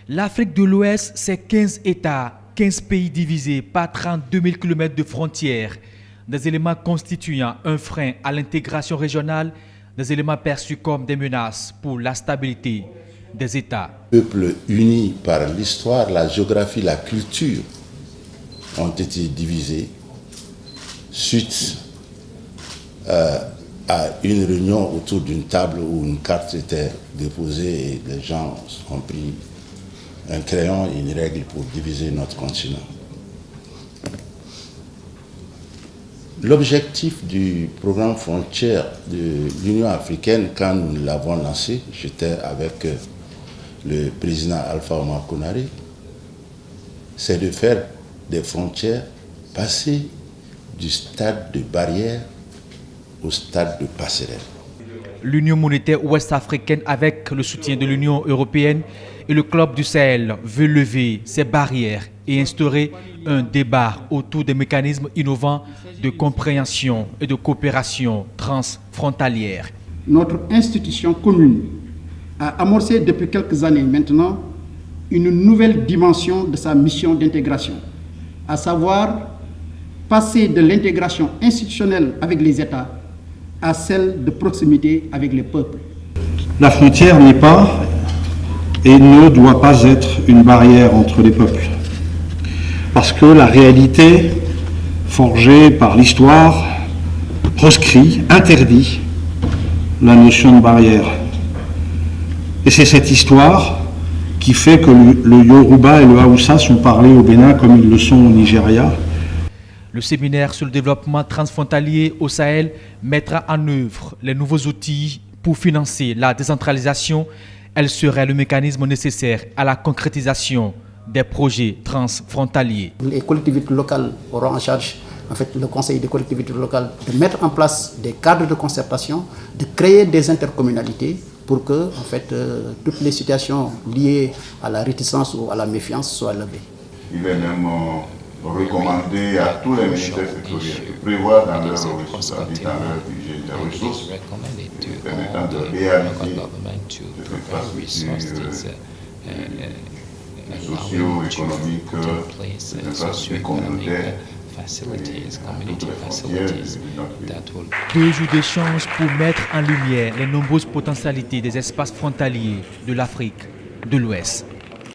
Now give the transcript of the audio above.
L'Afrique de l'Ouest, c'est 15 États, 15 pays divisés par 32 000 km de frontières, des éléments constituant un frein à l'intégration régionale, des éléments perçus comme des menaces pour la stabilité des États. Peuples unis par l'histoire, la géographie, la culture ont été divisés suite à une réunion autour d'une table où une carte était déposée et les gens ont pris un crayon et une règle pour diviser notre continent. L'objectif du programme Frontières de l'Union africaine, quand nous l'avons lancé, j'étais avec le président Alpha Oumar Konaré, c'est de faire des frontières passer du stade de barrière au stade de passerelle. L'Union monétaire ouest-africaine, avec le soutien de l'Union européenne et le Club du Sahel, veut lever ces barrières et instaurer un débat autour des mécanismes innovants de compréhension et de coopération transfrontalière. Notre institution commune a amorcé depuis quelques années maintenant une nouvelle dimension de sa mission d'intégration, à savoir passer de l'intégration institutionnelle avec les États à celle de proximité avec les peuples. La frontière n'est pas et ne doit pas être une barrière entre les peuples. Parce que la réalité, forgée par l'histoire, proscrit, interdit la notion de barrière. Et c'est cette histoire qui fait que le Yoruba et le Haoussa sont parlés au Bénin comme ils le sont au Nigeria. Le séminaire sur le développement transfrontalier au Sahel mettra en œuvre les nouveaux outils pour financer la décentralisation. Elle serait le mécanisme nécessaire à la concrétisation des projets transfrontaliers. Les collectivités locales auront en charge, le Conseil des collectivités locales, de mettre en place des cadres de concertation, de créer des intercommunalités pour que toutes les situations liées à la réticence ou à la méfiance soient levées. Il est même recommander à tous les ministères sectoriels de prévoir dans leur responsabilité, dans leur budget, des ressources permettant de réaliser des infrastructures socio-économiques, des infrastructures communautaires. 2 jours d'échange pour mettre en lumière les nombreuses potentialités des espaces frontaliers de l'Afrique de l'Ouest.